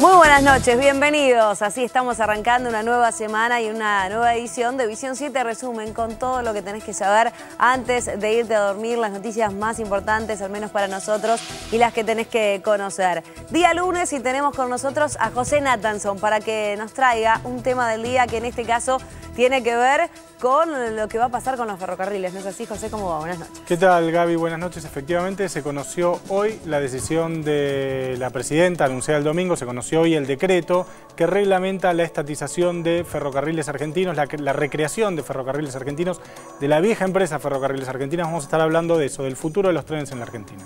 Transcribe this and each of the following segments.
Muy buenas noches, bienvenidos. Así estamos arrancando una nueva semana y una nueva edición de Visión 7 Resumen con todo lo que tenés que saber antes de irte a dormir, las noticias más importantes, al menos para nosotros, y las que tenés que conocer. Día lunes y tenemos con nosotros a José Nathanson para que nos traiga un tema del día que en este caso tiene que ver con lo que va a pasar con los ferrocarriles. ¿No es así, José? ¿Cómo va? Buenas noches. ¿Qué tal, Gaby? Buenas noches. Efectivamente, se conoció hoy la decisión de la presidenta, anunciada el domingo, se conoció hoy el decreto que reglamenta la estatización de Ferrocarriles Argentinos, la recreación de Ferrocarriles Argentinos, de la vieja empresa Ferrocarriles Argentinos. Vamos a estar hablando de eso, del futuro de los trenes en la Argentina.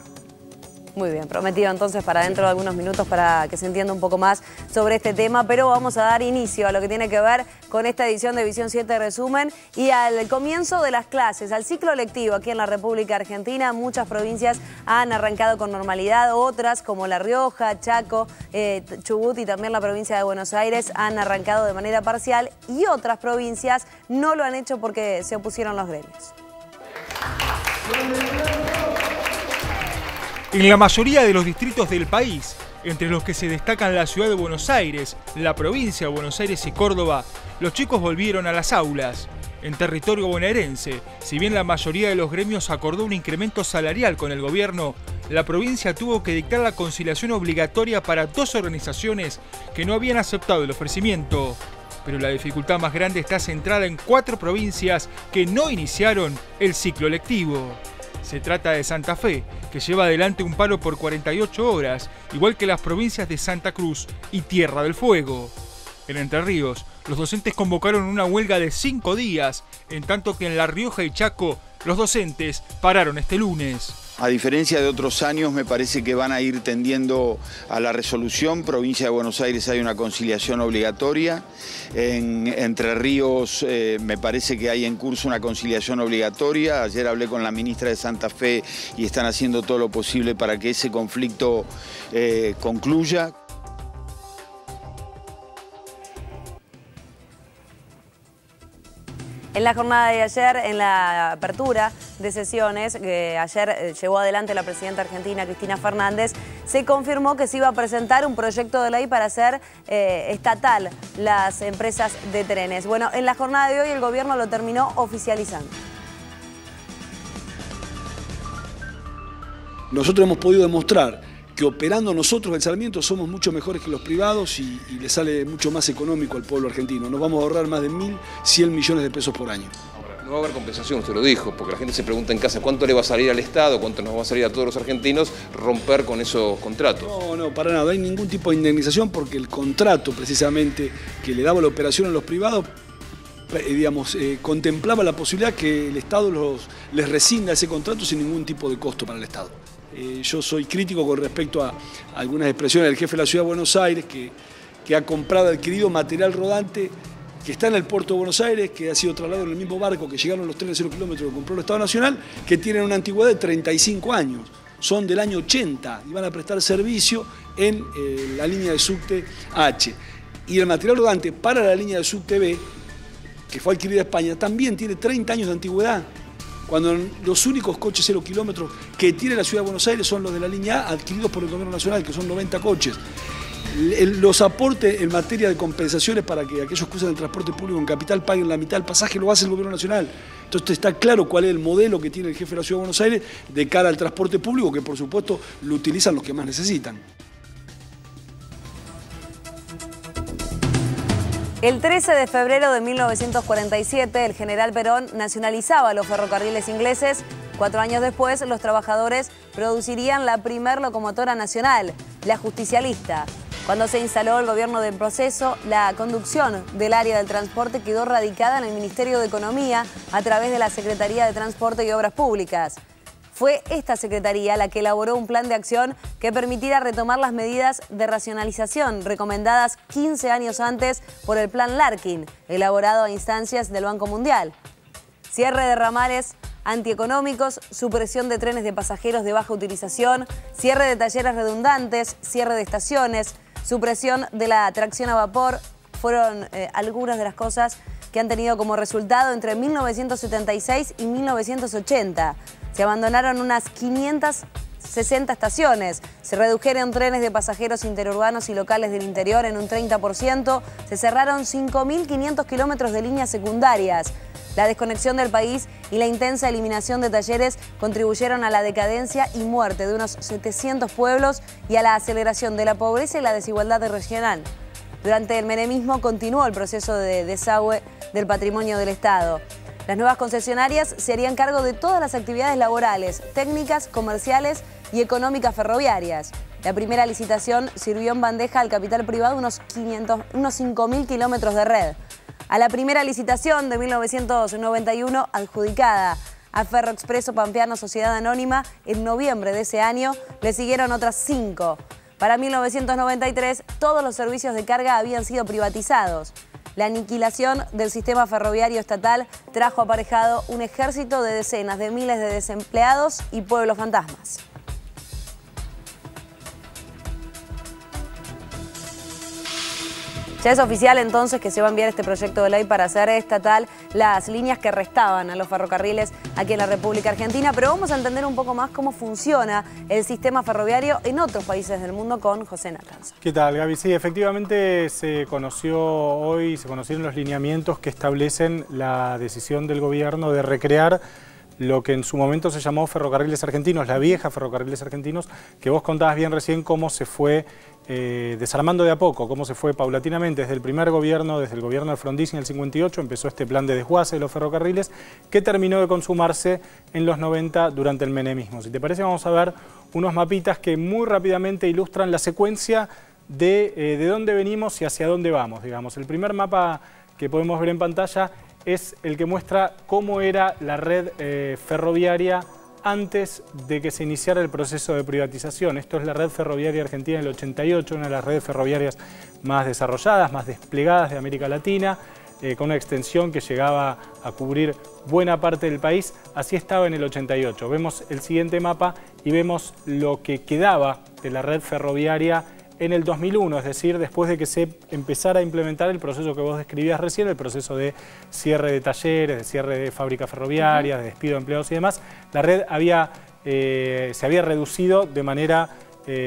Muy bien, prometido entonces para dentro de algunos minutos para que se entienda un poco más sobre este tema, pero vamos a dar inicio a lo que tiene que ver con esta edición de Visión 7 Resumen y al comienzo de las clases, al ciclo lectivo aquí en la República Argentina. Muchas provincias han arrancado con normalidad, otras como La Rioja, Chaco, Chubut y también la provincia de Buenos Aires han arrancado de manera parcial y otras provincias no lo han hecho porque se opusieron los gremios. En la mayoría de los distritos del país, entre los que se destacan la ciudad de Buenos Aires, la provincia de Buenos Aires y Córdoba, los chicos volvieron a las aulas. En territorio bonaerense, si bien la mayoría de los gremios acordó un incremento salarial con el gobierno, la provincia tuvo que dictar la conciliación obligatoria para dos organizaciones que no habían aceptado el ofrecimiento. Pero la dificultad más grande está centrada en 4 provincias que no iniciaron el ciclo lectivo. Se trata de Santa Fe, que lleva adelante un paro por 48 horas, igual que las provincias de Santa Cruz y Tierra del Fuego. En Entre Ríos, los docentes convocaron una huelga de 5 días, en tanto que en La Rioja y Chaco, los docentes pararon este lunes. A diferencia de otros años, me parece que van a ir tendiendo a la resolución. Provincia de Buenos Aires hay una conciliación obligatoria. En Entre Ríos me parece que hay en curso una conciliación obligatoria. Ayer hablé con la ministra de Santa Fe y están haciendo todo lo posible para que ese conflicto concluya. En la jornada de ayer, en la apertura de sesiones que ayer llevó adelante la presidenta argentina Cristina Fernández, se confirmó que se iba a presentar un proyecto de ley para hacer estatal las empresas de trenes. Bueno, en la jornada de hoy el gobierno lo terminó oficializando. Nosotros hemos podido demostrar que operando nosotros el Sarmiento somos mucho mejores que los privados y le sale mucho más económico al pueblo argentino. Nos vamos a ahorrar más de 1.100 millones de pesos por año. Ahora, no va a haber compensación, usted lo dijo, porque la gente se pregunta en casa cuánto le va a salir al Estado, cuánto nos va a salir a todos los argentinos romper con esos contratos. No, para nada, no hay ningún tipo de indemnización porque el contrato precisamente que le daba la operación a los privados contemplaba la posibilidad que el Estado les rescinda ese contrato sin ningún tipo de costo para el Estado. Yo soy crítico con respecto a algunas expresiones del jefe de la Ciudad de Buenos Aires que ha comprado, adquirido material rodante que está en el puerto de Buenos Aires, que ha sido trasladado en el mismo barco que llegaron los trenes de 0 kilómetros que compró el Estado Nacional, que tienen una antigüedad de 35 años. Son del año 80 y van a prestar servicio en la línea de subte H. Y el material rodante para la línea de subte B, que fue adquirida en España, también tiene 30 años de antigüedad. Cuando los únicos coches 0 kilómetros que tiene la Ciudad de Buenos Aires son los de la línea A, adquiridos por el Gobierno Nacional, que son 90 coches. Los aportes en materia de compensaciones para que aquellos que usan el transporte público en capital paguen la mitad del pasaje lo hace el Gobierno Nacional. Entonces está claro cuál es el modelo que tiene el jefe de la Ciudad de Buenos Aires de cara al transporte público, que por supuesto lo utilizan los que más necesitan. El 13 de febrero de 1947, el general Perón nacionalizaba los ferrocarriles ingleses. 4 años después, los trabajadores producirían la primer locomotora nacional, la Justicialista. Cuando se instaló el gobierno del proceso, la conducción del área del transporte quedó radicada en el Ministerio de Economía a través de la Secretaría de Transporte y Obras Públicas. Fue esta secretaría la que elaboró un plan de acción que permitiera retomar las medidas de racionalización recomendadas 15 años antes por el Plan Larkin, elaborado a instancias del Banco Mundial. Cierre de ramales antieconómicos, supresión de trenes de pasajeros de baja utilización, cierre de talleres redundantes, cierre de estaciones, supresión de la tracción a vapor, fueron algunas de las cosas que han tenido como resultado entre 1976 y 1980. Se abandonaron unas 500 60 estaciones. Se redujeron trenes de pasajeros interurbanos y locales del interior en un 30%. Se cerraron 5.500 kilómetros de líneas secundarias. La desconexión del país y la intensa eliminación de talleres contribuyeron a la decadencia y muerte de unos 700 pueblos y a la aceleración de la pobreza y la desigualdad regional. Durante el menemismo continuó el proceso de desagüe del patrimonio del Estado. Las nuevas concesionarias se harían cargo de todas las actividades laborales, técnicas, comerciales y económicas ferroviarias. La primera licitación sirvió en bandeja al capital privado unos 5.000 kilómetros de red. A la primera licitación de 1991, adjudicada a Ferroexpreso Pampeano Sociedad Anónima en noviembre de ese año, le siguieron otras 5. Para 1993, todos los servicios de carga habían sido privatizados. La aniquilación del sistema ferroviario estatal trajo aparejado un ejército de decenas de miles de desempleados y pueblos fantasmas. Ya es oficial entonces que se va a enviar este proyecto de ley para hacer estatal las líneas que restaban a los ferrocarriles aquí en la República Argentina, pero vamos a entender un poco más cómo funciona el sistema ferroviario en otros países del mundo con José Natanzo. ¿Qué tal, Gaby? Sí, efectivamente se conocieron los lineamientos que establecen la decisión del gobierno de recrear lo que en su momento se llamó Ferrocarriles Argentinos, la vieja Ferrocarriles Argentinos, que vos contabas bien recién cómo se fue desarmando de a poco, cómo se fue paulatinamente desde el primer gobierno, desde el gobierno de Frondizi en el 58, empezó este plan de desguace de los ferrocarriles que terminó de consumarse en los 90 durante el menemismo. Si te parece, vamos a ver unos mapitas que muy rápidamente ilustran la secuencia de dónde venimos y hacia dónde vamos, digamos. El primer mapa que podemos ver en pantalla es el que muestra cómo era la red ferroviaria antes de que se iniciara el proceso de privatización. Esto es la red ferroviaria argentina del 88, una de las redes ferroviarias más desarrolladas, más desplegadas de América Latina, con una extensión que llegaba a cubrir buena parte del país. Así estaba en el 88. Vemos el siguiente mapa y vemos lo que quedaba de la red ferroviaria en el 2001, es decir, después de que se empezara a implementar el proceso que vos describías recién, el proceso de cierre de talleres, de cierre de fábricas ferroviarias, de despido de empleados y demás, la red se había reducido de manera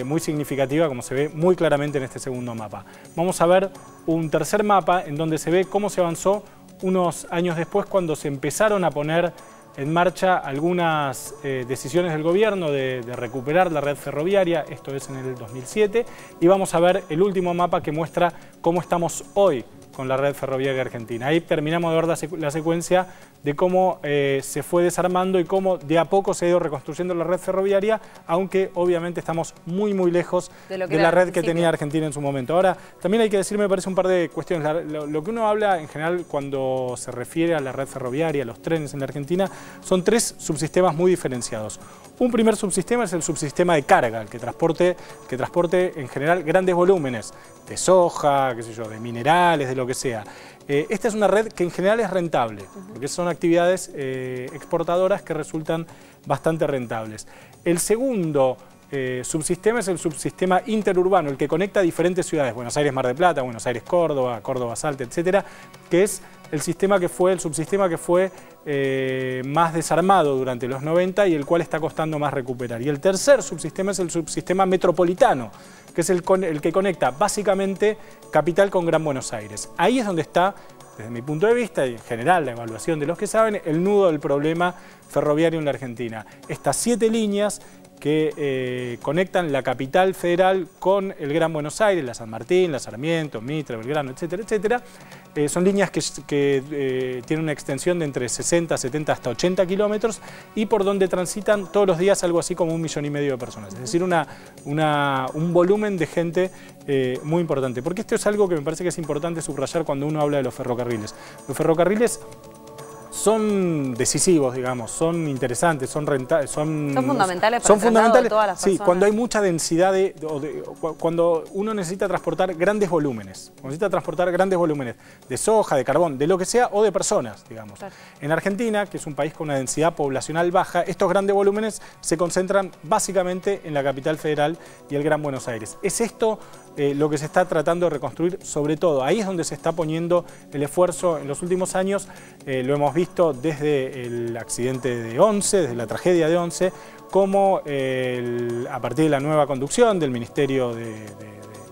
muy significativa, como se ve muy claramente en este segundo mapa. Vamos a ver un tercer mapa en donde se ve cómo se avanzó unos años después, cuando se empezaron a poner en marcha algunas decisiones del gobierno de recuperar la red ferroviaria, esto es en el 2007, y vamos a ver el último mapa que muestra cómo estamos hoy con la red ferroviaria argentina. Ahí terminamos de ver la secuencia de cómo se fue desarmando y cómo de a poco se ha ido reconstruyendo la red ferroviaria, aunque obviamente estamos muy lejos de la red que tenía Argentina en su momento. Ahora, también hay que decir, me parece, un par de cuestiones. Lo que uno habla en general cuando se refiere a la red ferroviaria, a los trenes en la Argentina, son 3 subsistemas muy diferenciados. Un primer subsistema es el subsistema de carga, que transporte en general grandes volúmenes de soja, qué sé yo, de minerales, de lo que sea. Esta es una red que en general es rentable, porque son actividades exportadoras que resultan bastante rentables. El segundo subsistema es el subsistema interurbano, el que conecta diferentes ciudades, Buenos Aires, Mar del Plata, Buenos Aires, Córdoba, Córdoba, Salta, etcétera, que es el subsistema que fue más desarmado durante los 90 y el cual está costando más recuperar. Y el tercer subsistema es el subsistema metropolitano, que es el que conecta básicamente capital con Gran Buenos Aires. Ahí es donde está, desde mi punto de vista y en general la evaluación de los que saben, el nudo del problema ferroviario en la Argentina. Estas 7 líneas que conectan la capital federal con el Gran Buenos Aires, la San Martín, la Sarmiento, Mitre, Belgrano, etcétera, etcétera. Son líneas que tienen una extensión de entre 60, 70 hasta 80 kilómetros y por donde transitan todos los días algo así como 1,5 millones de personas. Es decir, un volumen de gente muy importante. Porque esto es algo que me parece que es importante subrayar cuando uno habla de los ferrocarriles. Los ferrocarriles son decisivos, digamos, son interesantes, son fundamentales para el traslado de todas las personas. Sí, cuando hay mucha densidad, cuando uno necesita transportar grandes volúmenes, de soja, de carbón, de lo que sea, o de personas, digamos. Claro. En Argentina, que es un país con una densidad poblacional baja, estos grandes volúmenes se concentran básicamente en la capital federal y el Gran Buenos Aires. Es esto lo que se está tratando de reconstruir sobre todo. Ahí es donde se está poniendo el esfuerzo en los últimos años. Lo hemos visto desde el accidente de Once, desde la tragedia de Once, como a partir de la nueva conducción del Ministerio de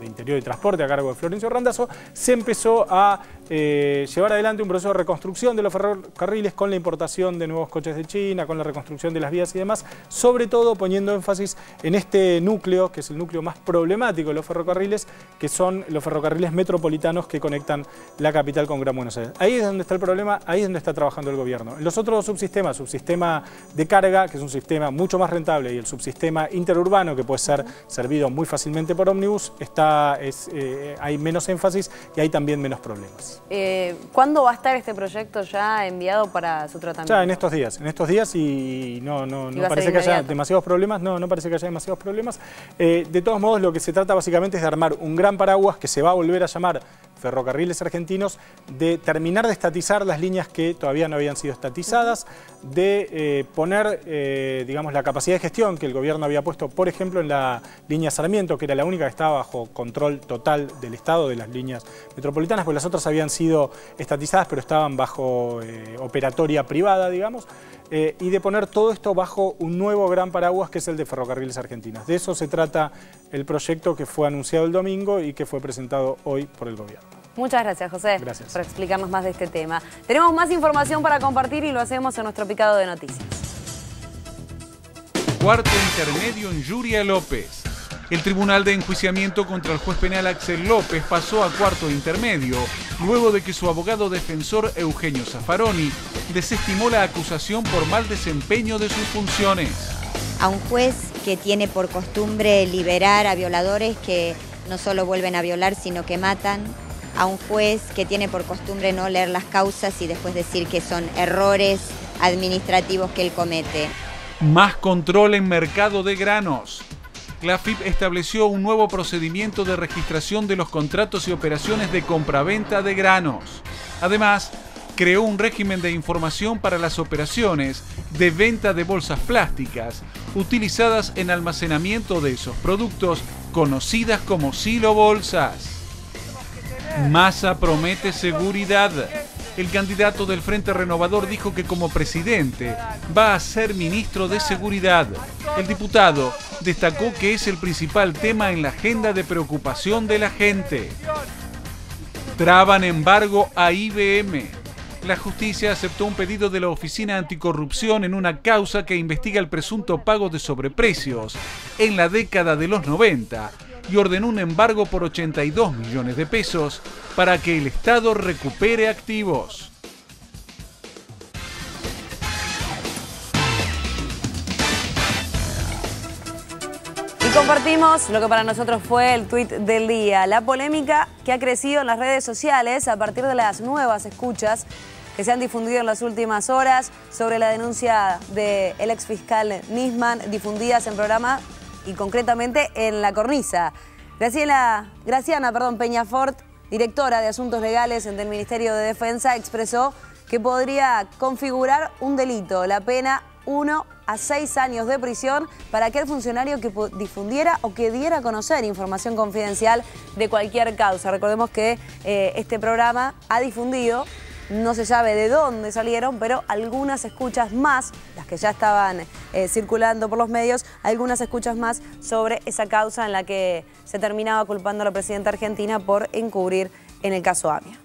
Interior y Transporte a cargo de Florencio Randazzo, se empezó a llevar adelante un proceso de reconstrucción de los ferrocarriles con la importación de nuevos coches de China, con la reconstrucción de las vías y demás, sobre todo poniendo énfasis en este núcleo, que es el núcleo más problemático de los ferrocarriles, que son los ferrocarriles metropolitanos que conectan la capital con Gran Buenos Aires. Ahí es donde está el problema, ahí es donde está trabajando el gobierno. En los otros subsistemas, subsistema de carga, que es un sistema mucho más rentable, y el subsistema interurbano, que puede ser servido muy fácilmente por ómnibus, hay menos énfasis y hay también menos problemas. ¿Cuándo va a estar este proyecto ya enviado para su tratamiento? Ya en estos días y no parece que haya demasiados problemas, no parece que haya demasiados problemas. De todos modos, lo que se trata básicamente es de armar un gran paraguas que se va a volver a llamar Ferrocarriles Argentinos, de terminar de estatizar las líneas que todavía no habían sido estatizadas, de poner, digamos, la capacidad de gestión que el gobierno había puesto, por ejemplo, en la línea Sarmiento, que era la única que estaba bajo control total del Estado, de las líneas metropolitanas, porque las otras habían sido estatizadas, pero estaban bajo operatoria privada, digamos, y de poner todo esto bajo un nuevo gran paraguas que es el de Ferrocarriles Argentinos. De eso se trata el proyecto que fue anunciado el domingo y que fue presentado hoy por el gobierno. Muchas gracias, José, gracias por explicarnos más de este tema. Tenemos más información para compartir y lo hacemos en nuestro picado de noticias. Cuarto intermedio en Yuria López. El Tribunal de Enjuiciamiento contra el juez penal Axel López pasó a cuarto intermedio, luego de que su abogado defensor Eugenio Zaffaroni desestimó la acusación por mal desempeño de sus funciones. A un juez que tiene por costumbre liberar a violadores que no solo vuelven a violar, sino que matan. A un juez que tiene por costumbre no leer las causas y después decir que son errores administrativos que él comete. Más control en mercado de granos. La AFIP estableció un nuevo procedimiento de registración de los contratos y operaciones de compraventa de granos. Además, creó un régimen de información para las operaciones de venta de bolsas plásticas utilizadas en almacenamiento de esos productos, conocidas como silobolsas. Massa promete seguridad. El candidato del Frente Renovador dijo que como presidente va a ser ministro de Seguridad. El diputado destacó que es el principal tema en la agenda de preocupación de la gente. Traban embargo a IBM. La justicia aceptó un pedido de la Oficina Anticorrupción en una causa que investiga el presunto pago de sobreprecios en la década de los 90 y ordenó un embargo por 82 millones de pesos para que el Estado recupere activos. Y compartimos lo que para nosotros fue el tuit del día, la polémica que ha crecido en las redes sociales a partir de las nuevas escuchas que se han difundido en las últimas horas sobre la denuncia del exfiscal Nisman, difundidas en programa y concretamente en La Cornisa. Graciana Peñafort, directora de Asuntos Legales del Ministerio de Defensa, expresó que podría configurar un delito, la pena 1 a 6 años de prisión para aquel funcionario que difundiera o que diera a conocer información confidencial de cualquier causa. Recordemos que este programa ha difundido, no se sabe de dónde salieron, pero algunas escuchas más, las que ya estaban circulando por los medios, algunas escuchas más sobre esa causa en la que se terminaba culpando a la presidenta argentina por encubrir en el caso AMIA.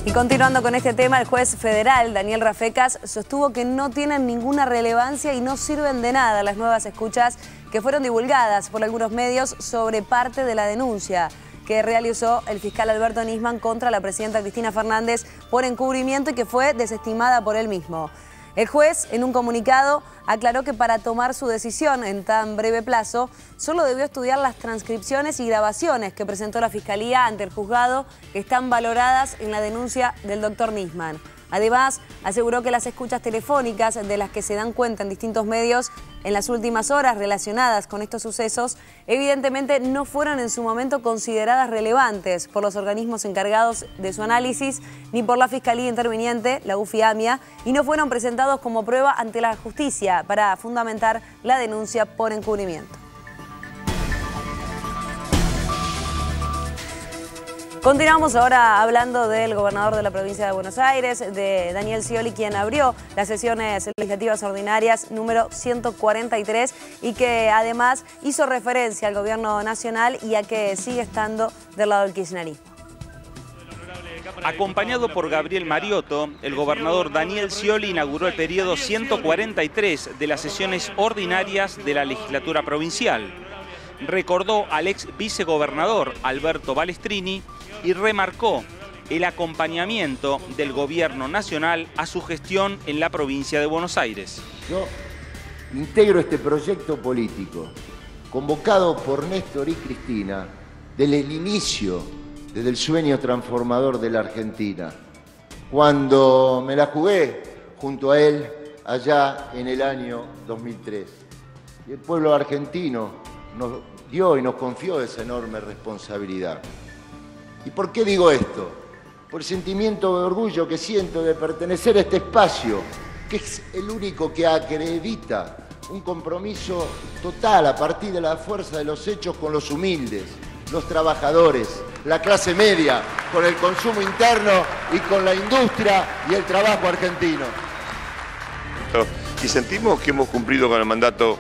Y continuando con este tema, el juez federal Daniel Rafecas sostuvo que no tienen ninguna relevancia y no sirven de nada las nuevas escuchas que fueron divulgadas por algunos medios sobre parte de la denuncia que realizó el fiscal Alberto Nisman contra la presidenta Cristina Fernández por encubrimiento y que fue desestimada por él mismo. El juez, en un comunicado, aclaró que para tomar su decisión en tan breve plazo, solo debió estudiar las transcripciones y grabaciones que presentó la Fiscalía ante el juzgado que están valoradas en la denuncia del doctor Nisman. Además, aseguró que las escuchas telefónicas de las que se dan cuenta en distintos medios en las últimas horas relacionadas con estos sucesos, evidentemente no fueron en su momento consideradas relevantes por los organismos encargados de su análisis, ni por la Fiscalía Interviniente, la UFI-AMIA, y no fueron presentados como prueba ante la justicia para fundamentar la denuncia por encubrimiento. Continuamos ahora hablando del gobernador de la provincia de Buenos Aires, de Daniel Scioli, quien abrió las sesiones legislativas ordinarias número 143 y que además hizo referencia al gobierno nacional y a que sigue estando del lado del kirchnerismo. Acompañado por Gabriel Mariotto, el gobernador Daniel Scioli inauguró el periodo 143 de las sesiones ordinarias de la legislatura provincial. Recordó al ex vicegobernador Alberto Balestrini y remarcó el acompañamiento del gobierno nacional a su gestión en la provincia de Buenos Aires. Yo integro este proyecto político convocado por Néstor y Cristina desde el inicio, desde el sueño transformador de la Argentina, cuando me la jugué junto a él allá en el año 2003. Y el pueblo argentino nos dio y nos confió esa enorme responsabilidad. ¿Y por qué digo esto? Por el sentimiento de orgullo que siento de pertenecer a este espacio, que es el único que acredita un compromiso total a partir de la fuerza de los hechos con los humildes, los trabajadores, la clase media, con el consumo interno y con la industria y el trabajo argentino. Y sentimos que hemos cumplido con el mandato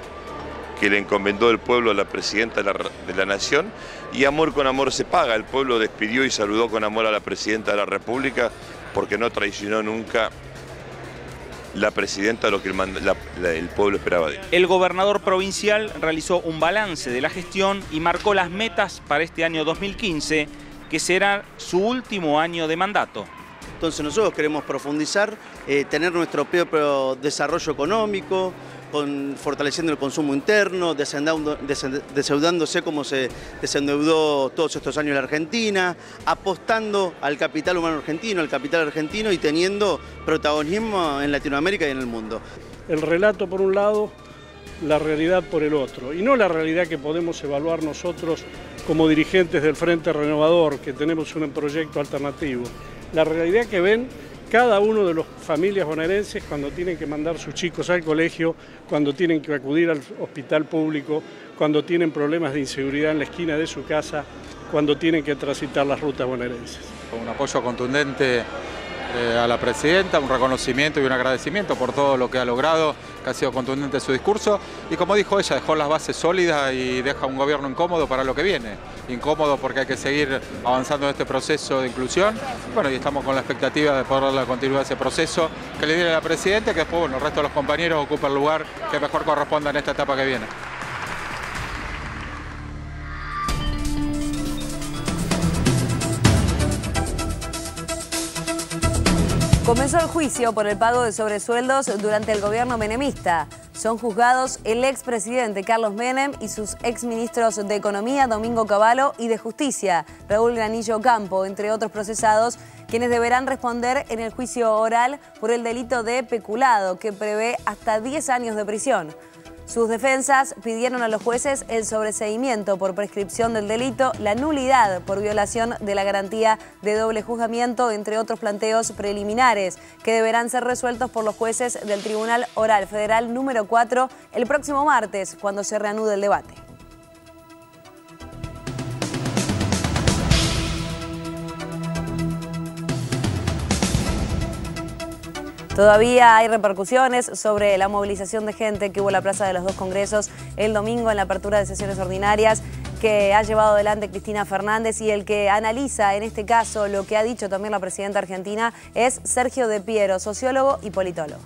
que le encomendó el pueblo a la presidenta de la Nación, y amor con amor se paga. El pueblo despidió y saludó con amor a la presidenta de la República porque no traicionó nunca la presidenta lo que el pueblo esperaba de él. El gobernador provincial realizó un balance de la gestión y marcó las metas para este año 2015, que será su último año de mandato. Entonces nosotros queremos profundizar, tener nuestro propio desarrollo económico, fortaleciendo el consumo interno, desendeudándose como se desendeudó todos estos años la Argentina, apostando al capital humano argentino, al capital argentino y teniendo protagonismo en Latinoamérica y en el mundo. El relato por un lado, la realidad por el otro, y no la realidad que podemos evaluar nosotros como dirigentes del Frente Renovador, que tenemos un proyecto alternativo. La realidad que ven cada uno de las familias bonaerenses cuando tienen que mandar sus chicos al colegio, cuando tienen que acudir al hospital público, cuando tienen problemas de inseguridad en la esquina de su casa, cuando tienen que transitar las rutas bonaerenses. Un apoyo contundente a la presidenta, un reconocimiento y un agradecimiento por todo lo que ha logrado, que ha sido contundente su discurso, y como dijo ella, dejó las bases sólidas y deja un gobierno incómodo para lo que viene. Incómodo porque hay que seguir avanzando en este proceso de inclusión. Bueno, y estamos con la expectativa de poder darle continuidad a ese proceso que le diera la presidenta, que después, bueno, el resto de los compañeros ocupa el lugar que mejor corresponda en esta etapa que viene. Comenzó el juicio por el pago de sobresueldos durante el gobierno menemista. Son juzgados el expresidente Carlos Menem y sus exministros de Economía, Domingo Cavallo, y de Justicia, Raúl Granillo Ocampo, entre otros procesados, quienes deberán responder en el juicio oral por el delito de peculado, que prevé hasta 10 años de prisión. Sus defensas pidieron a los jueces el sobreseimiento por prescripción del delito, la nulidad por violación de la garantía de doble juzgamiento, entre otros planteos preliminares, que deberán ser resueltos por los jueces del Tribunal Oral Federal número 4 el próximo martes, cuando se reanude el debate. Todavía hay repercusiones sobre la movilización de gente que hubo en la Plaza de los Dos Congresos el domingo en la apertura de sesiones ordinarias que ha llevado adelante Cristina Fernández, y el que analiza en este caso lo que ha dicho también la presidenta argentina es Sergio De Piero, sociólogo y politólogo.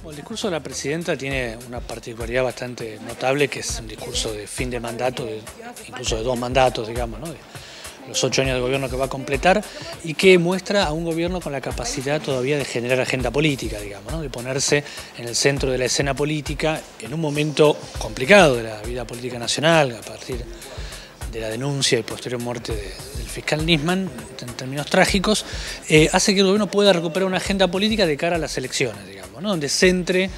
El discurso de la presidenta tiene una particularidad bastante notable, que es un discurso de fin de mandato, incluso de 2 mandatos, digamos, ¿no? Los 8 años de gobierno que va a completar, y que muestra a un gobierno con la capacidad todavía de generar agenda política, digamos, ¿no? De ponerse en el centro de la escena política en un momento complicado de la vida política nacional, a partir la denuncia y posterior muerte del fiscal Nisman, en términos trágicos, hace que el gobierno pueda recuperar una agenda política de cara a las elecciones, digamos, ¿no? Donde centre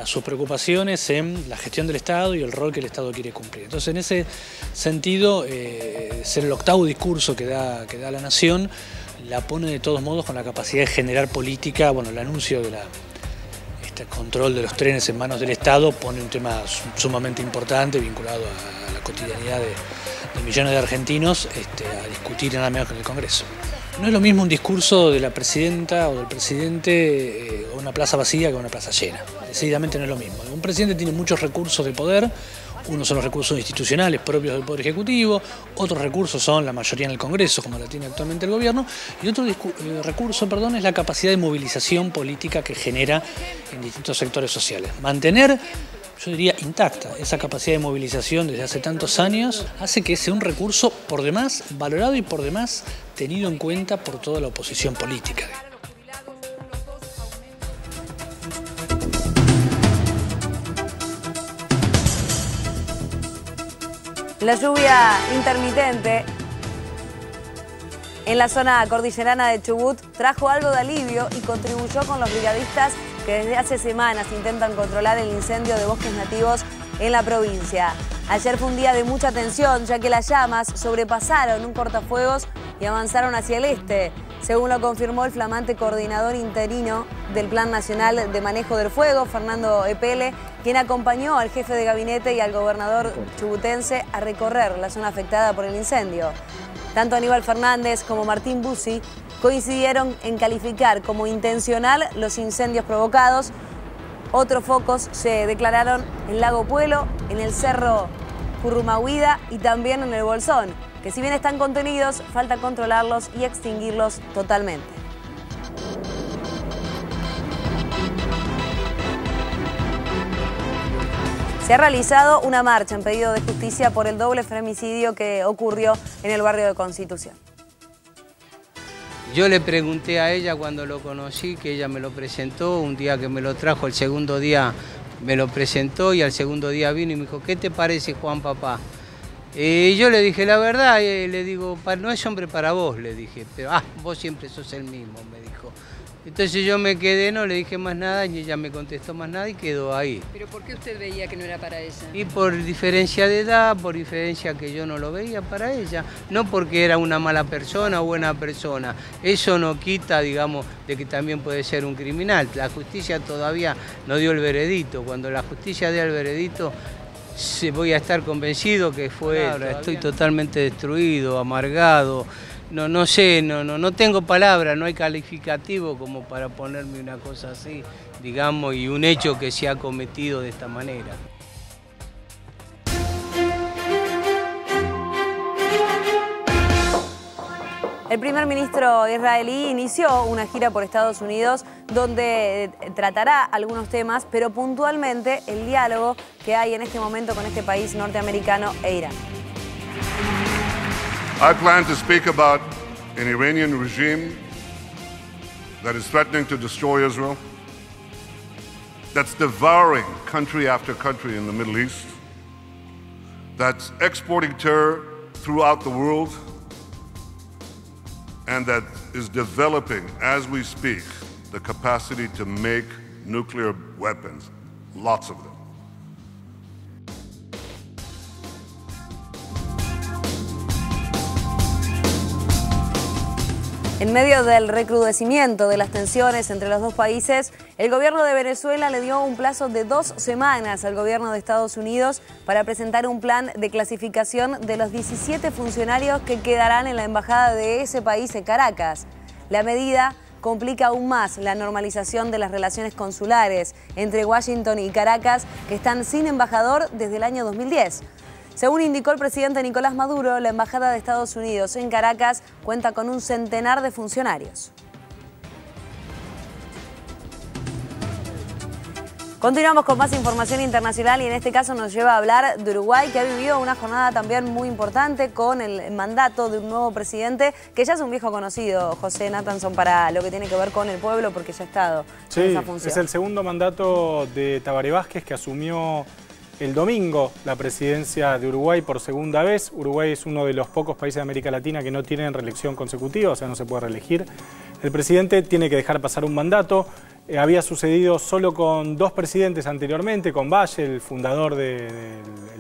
sus preocupaciones en la gestión del Estado y el rol que el Estado quiere cumplir. Entonces, en ese sentido, ser el octavo discurso que da la Nación, la pone de todos modos con la capacidad de generar política. Bueno, el anuncio de este control de los trenes en manos del Estado pone un tema sumamente importante vinculado a la cotidianidad de millones de argentinos a discutir nada menos que en el Congreso. No es lo mismo un discurso de la presidenta o del presidente o una plaza vacía que una plaza llena. Decididamente no es lo mismo. Un presidente tiene muchos recursos de poder. Unos son los recursos institucionales propios del Poder Ejecutivo, otros recursos son la mayoría en el Congreso, como la tiene actualmente el Gobierno, y otro recurso, es la capacidad de movilización política que genera en distintos sectores sociales. Mantener, yo diría, intacta esa capacidad de movilización desde hace tantos años hace que sea un recurso por demás valorado y por demás tenido en cuenta por toda la oposición política. La lluvia intermitente en la zona cordillerana de Chubut trajo algo de alivio y contribuyó con los brigadistas que desde hace semanas intentan controlar el incendio de bosques nativos en la provincia. Ayer fue un día de mucha tensión, ya que las llamas sobrepasaron un cortafuegos y avanzaron hacia el este, según lo confirmó el flamante coordinador interino del Plan Nacional de Manejo del Fuego, Fernando Epele, quien acompañó al jefe de gabinete y al gobernador chubutense a recorrer la zona afectada por el incendio. Tanto Aníbal Fernández como Martín Bussi coincidieron en calificar como intencional los incendios provocados. Otros focos se declararon en Lago Puelo, en el Cerro Currumahuida y también en el Bolsón, que si bien están contenidos, falta controlarlos y extinguirlos totalmente. Se ha realizado una marcha en pedido de justicia por el doble femicidio que ocurrió en el barrio de Constitución. Yo le pregunté a ella cuando lo conocí, que ella me lo presentó, un día que me lo trajo, el segundo día me lo presentó y al segundo día vino y me dijo, ¿qué te parece, Juan, papá? Y yo le dije la verdad, le digo, no es hombre para vos, le dije, pero vos siempre sos el mismo, me dijo. Entonces yo me quedé, no le dije más nada y ella me contestó más nada y quedó ahí. ¿Pero por qué usted veía que no era para ella? Y por diferencia de edad, por diferencia que yo no lo veía para ella. No porque era una mala persona o buena persona. Eso no quita, digamos, de que también puede ser un criminal. La justicia todavía no dio el veredicto. Cuando la justicia dé el veredicto, voy a estar convencido que fue. Ahora estoy totalmente destruido, amargado. No sé, no tengo palabras, no hay calificativo como para ponerme una cosa así, digamos, y un hecho que se ha cometido de esta manera. El primer ministro israelí inició una gira por Estados Unidos donde tratará algunos temas, pero puntualmente el diálogo que hay en este momento con este país norteamericano e Irán. I plan to speak about an Iranian regime that is threatening to destroy Israel, that's devouring country after country in the Middle East, that's exporting terror throughout the world, and that is developing, as we speak, the capacity to make nuclear weapons, lots of them. En medio del recrudecimiento de las tensiones entre los dos países, el gobierno de Venezuela le dio un plazo de 2 semanas al gobierno de Estados Unidos para presentar un plan de clasificación de los 17 funcionarios que quedarán en la embajada de ese país en Caracas. La medida complica aún más la normalización de las relaciones consulares entre Washington y Caracas, que están sin embajador desde el año 2010. Según indicó el presidente Nicolás Maduro, la Embajada de Estados Unidos en Caracas cuenta con un centenar de funcionarios. Continuamos con más información internacional y en este caso nos lleva a hablar de Uruguay, que ha vivido una jornada también muy importante con el mandato de un nuevo presidente, que ya es un viejo conocido, José Nathanson, para lo que tiene que ver con el pueblo, porque ya ha estado en esa función. Es el segundo mandato de Tabaré Vázquez, que asumió el domingo la presidencia de Uruguay por segunda vez. Uruguay es uno de los pocos países de América Latina que no tienen reelección consecutiva, o sea, no se puede reelegir. El presidente tiene que dejar pasar un mandato. Había sucedido solo con 2 presidentes anteriormente, con Valle, el fundador del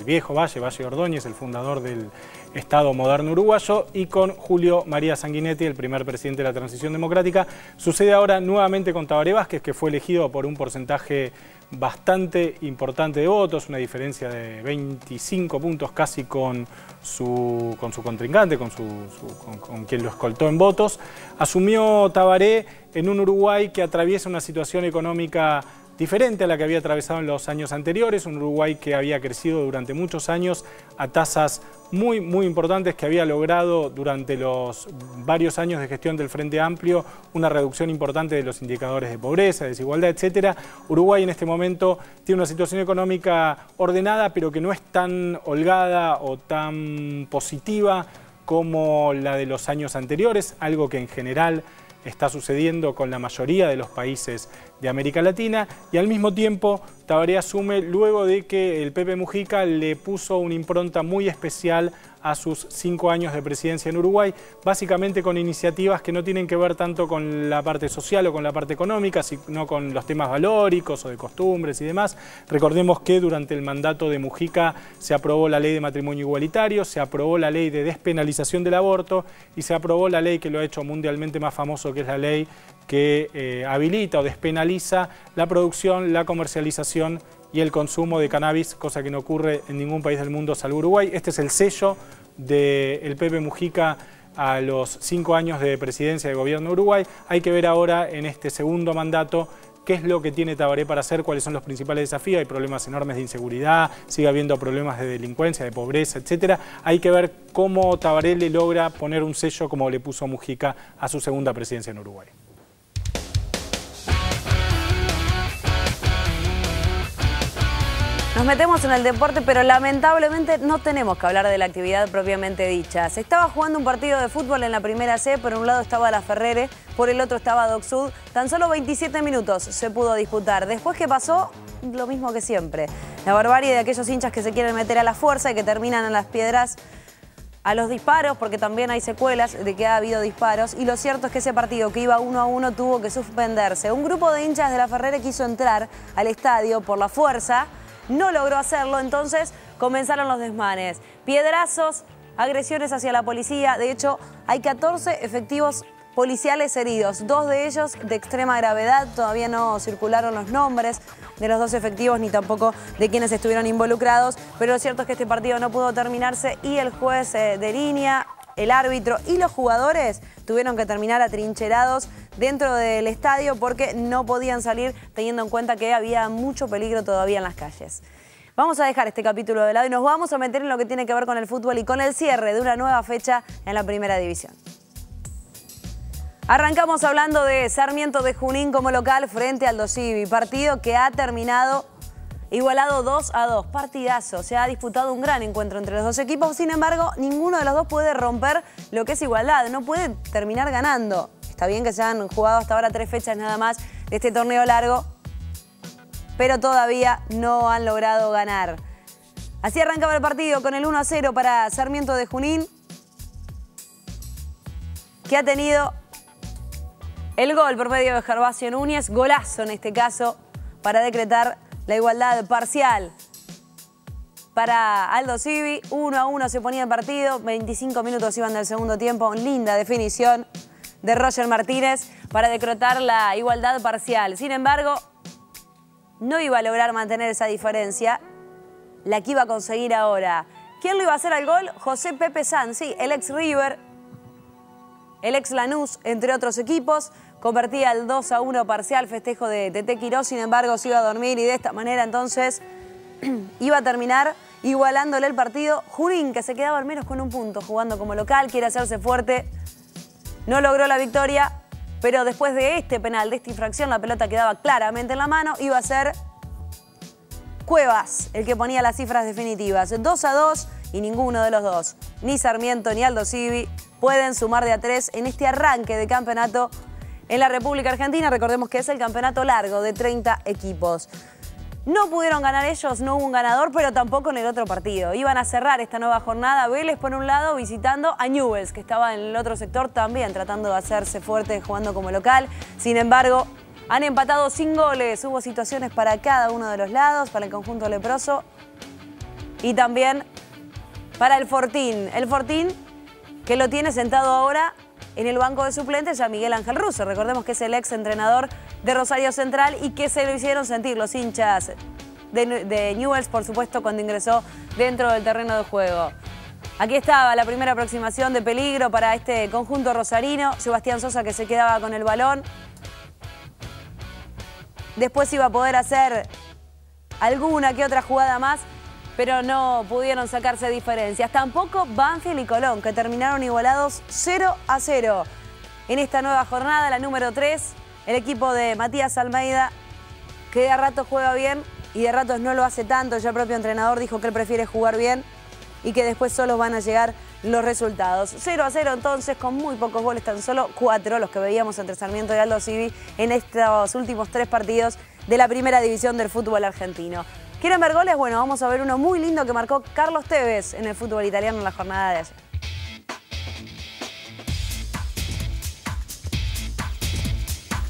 viejo Valle Ordóñez, el fundador del Estado moderno uruguayo, y con Julio María Sanguinetti, el primer presidente de la transición democrática. Sucede ahora nuevamente con Tabaré Vázquez, que fue elegido por un porcentaje bastante importante de votos, una diferencia de 25 puntos casi con su contrincante, con quien lo escoltó en votos. Asumió Tabaré en un Uruguay que atraviesa una situación económica diferente a la que había atravesado en los años anteriores, un Uruguay que había crecido durante muchos años a tasas muy importantes, que había logrado durante los varios años de gestión del Frente Amplio una reducción importante de los indicadores de pobreza, de desigualdad, etc. Uruguay en este momento tiene una situación económica ordenada, pero que no es tan holgada o tan positiva como la de los años anteriores, algo que en general está sucediendo con la mayoría de los países de América Latina, y al mismo tiempo Tabaré asume luego de que el Pepe Mujica le puso una impronta muy especial a sus 5 años de presidencia en Uruguay, básicamente con iniciativas que no tienen que ver tanto con la parte social o con la parte económica, sino con los temas valóricos o de costumbres y demás. Recordemos que durante el mandato de Mujica se aprobó la ley de matrimonio igualitario, se aprobó la ley de despenalización del aborto y se aprobó la ley que lo ha hecho mundialmente más famoso, que es la ley que habilita o despenaliza la producción, la comercialización y el consumo de cannabis, cosa que no ocurre en ningún país del mundo salvo Uruguay. Este es el sello del Pepe Mujica a los 5 años de presidencia de gobierno de Uruguay. Hay que ver ahora en este segundo mandato qué es lo que tiene Tabaré para hacer, cuáles son los principales desafíos. Hay problemas enormes de inseguridad, sigue habiendo problemas de delincuencia, de pobreza, etc. Hay que ver cómo Tabaré le logra poner un sello como le puso Mujica a su segunda presidencia en Uruguay. Nos metemos en el deporte, pero lamentablemente no tenemos que hablar de la actividad propiamente dicha. Se estaba jugando un partido de fútbol en la primera C, por un lado estaba La Ferrere, por el otro estaba Doc Sud. Tan solo 27 minutos se pudo disputar. Después, ¿qué pasó? Lo mismo que siempre. La barbarie de aquellos hinchas que se quieren meter a la fuerza y que terminan en las piedras a los disparos, porque también hay secuelas de que ha habido disparos. Y lo cierto es que ese partido que iba 1-1 tuvo que suspenderse. Un grupo de hinchas de La Ferrere quiso entrar al estadio por la fuerza. No logró hacerlo, entonces comenzaron los desmanes. Piedrazos, agresiones hacia la policía. De hecho, hay 14 efectivos policiales heridos, 2 de ellos de extrema gravedad. Todavía no circularon los nombres de los 2 efectivos ni tampoco de quienes estuvieron involucrados. Pero lo cierto es que este partido no pudo terminarse y el juez de línea, el árbitro y los jugadores tuvieron que terminar atrincherados dentro del estadio porque no podían salir, teniendo en cuenta que había mucho peligro todavía en las calles. Vamos a dejar este capítulo de lado y nos vamos a meter en lo que tiene que ver con el fútbol y con el cierre de una nueva fecha en la Primera División. Arrancamos hablando de Sarmiento de Junín como local frente al Aldo Civi, partido que ha terminado igualado 2-2, partidazo. Se ha disputado un gran encuentro entre los dos equipos, sin embargo, ninguno de los dos puede romper lo que es igualdad, no puede terminar ganando. Está bien que se han jugado hasta ahora 3 fechas nada más de este torneo largo, pero todavía no han logrado ganar. Así arrancaba el partido con el 1-0 para Sarmiento de Junín, que ha tenido el gol por medio de Gervasio Núñez, golazo en este caso, para decretar la igualdad parcial para Aldo Civi. 1-1 se ponía el partido, 25 minutos iban del segundo tiempo, linda definición de Roger Martínez para decretar la igualdad parcial. Sin embargo, no iba a lograr mantener esa diferencia, la que iba a conseguir ahora. ¿Quién lo iba a hacer al gol? José Pepe Sanz, sí, el ex River, el ex Lanús, entre otros equipos. Convertía el 2-1 parcial, festejo de Tete Quirós, sin embargo se iba a dormir y de esta manera entonces iba a terminar igualándole el partido. Junín, que se quedaba al menos con un punto jugando como local, quiere hacerse fuerte, no logró la victoria, pero después de este penal, de esta infracción, la pelota quedaba claramente en la mano, iba a ser Cuevas el que ponía las cifras definitivas. 2-2 y ninguno de los dos, ni Sarmiento ni Aldo Civi, pueden sumar de a 3 en este arranque de campeonato en la República Argentina. Recordemos que es el campeonato largo de 30 equipos. No pudieron ganar ellos, no hubo un ganador, pero tampoco en el otro partido. Iban a cerrar esta nueva jornada Vélez por un lado visitando a Newell's, que estaba en el otro sector también tratando de hacerse fuerte jugando como local. Sin embargo, han empatado sin goles. Hubo situaciones para cada uno de los lados, para el conjunto leproso y también para el Fortín. El Fortín que lo tiene sentado ahora en el banco de suplentes a Miguel Ángel Russo. Recordemos que es el ex entrenador de Rosario Central y que se lo hicieron sentir los hinchas de Newell's, por supuesto, cuando ingresó dentro del terreno de juego. Aquí estaba la primera aproximación de peligro para este conjunto rosarino. Sebastián Sosa que se quedaba con el balón. Después iba a poder hacer alguna que otra jugada más, pero no pudieron sacarse diferencias. Tampoco Banfield y Colón, que terminaron igualados 0-0. En esta nueva jornada, la número 3, el equipo de Matías Almeida, que de a ratos juega bien y de ratos no lo hace tanto. Ya el propio entrenador dijo que él prefiere jugar bien y que después solo van a llegar los resultados. 0-0 entonces, con muy pocos goles, tan solo 4 los que veíamos entre Sarmiento y Aldo Civi en estos últimos 3 partidos de la primera división del fútbol argentino. ¿Quieren ver goles? Bueno, vamos a ver uno muy lindo que marcó Carlos Tevez en el fútbol italiano en la jornada de ayer.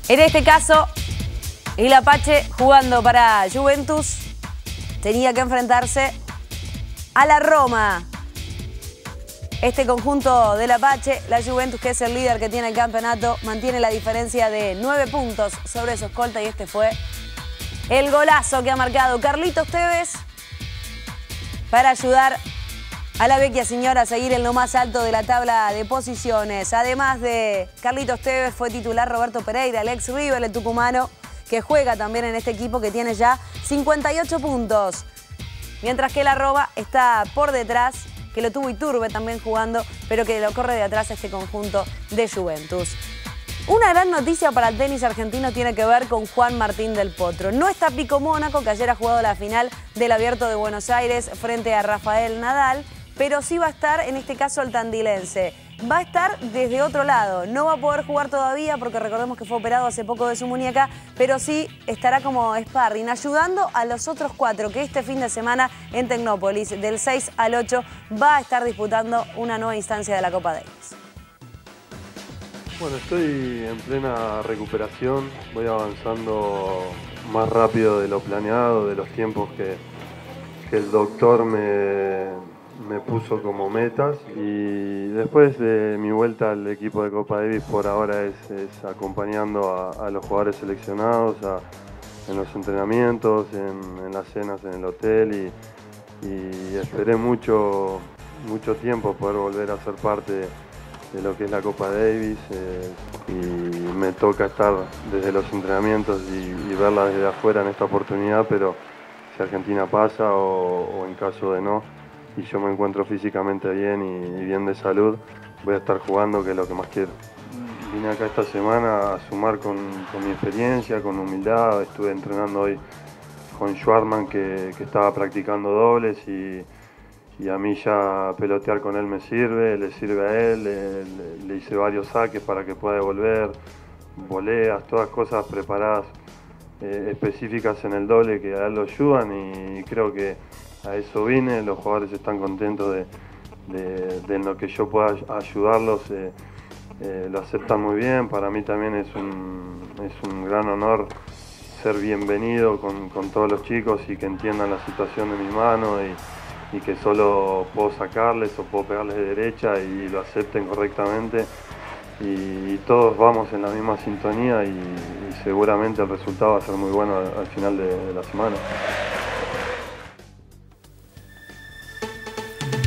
En este caso, el Apache jugando para Juventus tenía que enfrentarse a la Roma. Este conjunto del Apache, la Juventus, que es el líder que tiene el campeonato, mantiene la diferencia de 9 puntos sobre su escolta y este fue el golazo que ha marcado Carlitos Tevez para ayudar a la vecchia señora a seguir en lo más alto de la tabla de posiciones. Además de Carlitos Tevez, fue titular Roberto Pereira, el ex River, el tucumano, que juega también en este equipo que tiene ya 58 puntos. Mientras que la Roma está por detrás, que lo tuvo Iturbe también jugando, pero que lo corre de atrás este conjunto de Juventus. Una gran noticia para el tenis argentino tiene que ver con Juan Martín del Potro. No está Pico Mónaco, que ayer ha jugado la final del Abierto de Buenos Aires frente a Rafael Nadal, pero sí va a estar, en este caso, el tandilense. Va a estar desde otro lado. No va a poder jugar todavía porque recordemos que fue operado hace poco de su muñeca, pero sí estará como sparring, ayudando a los otros 4 que este fin de semana en Tecnópolis, del 6 al 8, va a estar disputando una nueva instancia de la Copa Davis. Bueno, estoy en plena recuperación, voy avanzando más rápido de lo planeado, de los tiempos que el doctor me puso como metas, y después de mi vuelta al equipo de Copa Davis por ahora es acompañando a los jugadores seleccionados en los entrenamientos, en las cenas en el hotel, y esperé mucho tiempo poder volver a ser parte de lo que es la Copa Davis, y me toca estar desde los entrenamientos y verla desde afuera en esta oportunidad, pero si Argentina pasa o en caso de no, y yo me encuentro físicamente bien y bien de salud, voy a estar jugando, que es lo que más quiero. Vine acá esta semana a sumar con mi experiencia, con humildad. Estuve entrenando hoy con Schwarman, que estaba practicando dobles, y a mí ya pelotear con él me sirve, le sirve a él, le hice varios saques para que pueda devolver, voleas, todas cosas preparadas específicas en el doble que a él lo ayudan, y creo que a eso vine. Los jugadores están contentos de lo que yo pueda ayudarlos, lo aceptan muy bien. Para mí también es un gran honor ser bienvenido con todos los chicos y que entiendan la situación de mi mano y que solo puedo sacarles o puedo pegarles de derecha y lo acepten correctamente, y todos vamos en la misma sintonía, y seguramente el resultado va a ser muy bueno al final de la semana.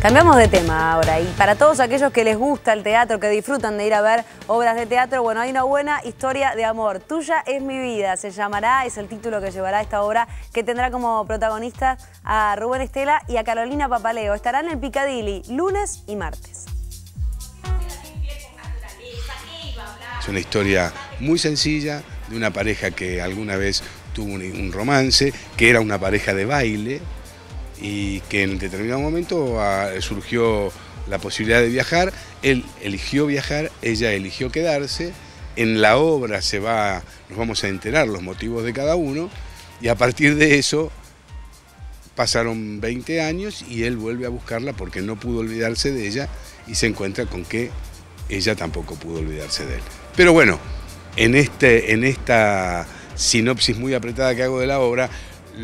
Cambiamos de tema ahora, y para todos aquellos que les gusta el teatro, que disfrutan de ir a ver obras de teatro, bueno, hay una buena historia de amor. Tuya es mi vida, se llamará, es el título que llevará esta obra, que tendrá como protagonistas a Rubén Estela y a Carolina Papaleo. Estarán en Piccadilly lunes y martes. Es una historia muy sencilla de una pareja que alguna vez tuvo un romance, que era una pareja de baile, y que en determinado momento surgió la posibilidad de viajar. Él eligió viajar, ella eligió quedarse. En la obra nos vamos a enterar los motivos de cada uno, Y a partir de eso pasaron 20 años y él vuelve a buscarla porque no pudo olvidarse de ella y se encuentra con que ella tampoco pudo olvidarse de él. Pero bueno, en esta sinopsis muy apretada que hago de la obra,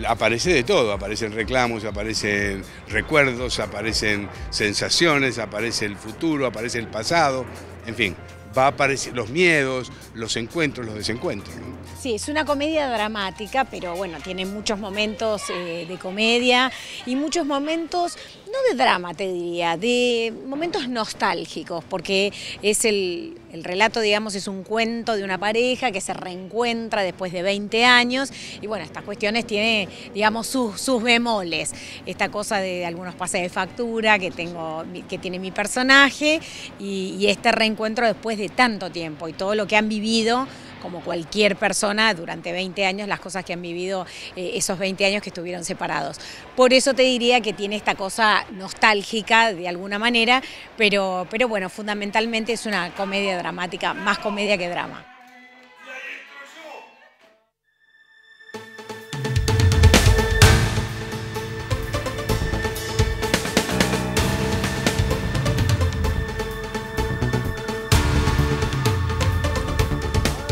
aparece de todo, aparecen reclamos, aparecen recuerdos, aparecen sensaciones, aparece el futuro, aparece el pasado, en fin, va a aparecer los miedos, los encuentros, los desencuentros, ¿no? Sí, es una comedia dramática, pero bueno, tiene muchos momentos de comedia y muchos momentos, no de drama te diría, de momentos nostálgicos, porque es el relato, digamos, es un cuento de una pareja que se reencuentra después de 20 años y bueno, estas cuestiones tienen, digamos, sus bemoles. Esta cosa de algunos pases de factura que tiene mi personaje y este reencuentro después de tanto tiempo y todo lo que han vivido, como cualquier persona durante 20 años, las cosas que han vivido esos 20 años que estuvieron separados. Por eso te diría que tiene esta cosa nostálgica de alguna manera, pero bueno, fundamentalmente es una comedia dramática, más comedia que drama.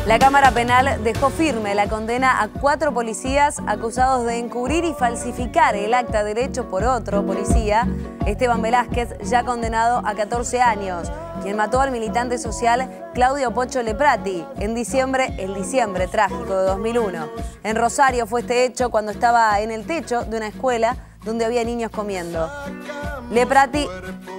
La Cámara Penal dejó firme la condena a 4 policías acusados de encubrir y falsificar el acta de derecho por otro policía, Esteban Velázquez, ya condenado a 14 años, quien mató al militante social Claudio Pocho Leprati el diciembre trágico de 2001. En Rosario fue este hecho cuando estaba en el techo de una escuela donde había niños comiendo. Leprati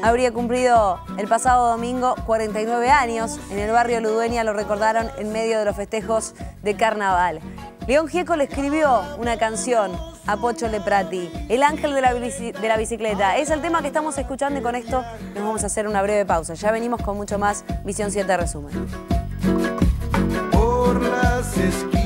habría cumplido el pasado domingo 49 años. En el barrio Ludueña lo recordaron en medio de los festejos de carnaval. León Gieco le escribió una canción a Pocho Leprati, El ángel de la bicicleta. Es el tema que estamos escuchando y con esto nos vamos a hacer una breve pausa. Ya venimos con mucho más Misión 7 Resumen. Por las esquinas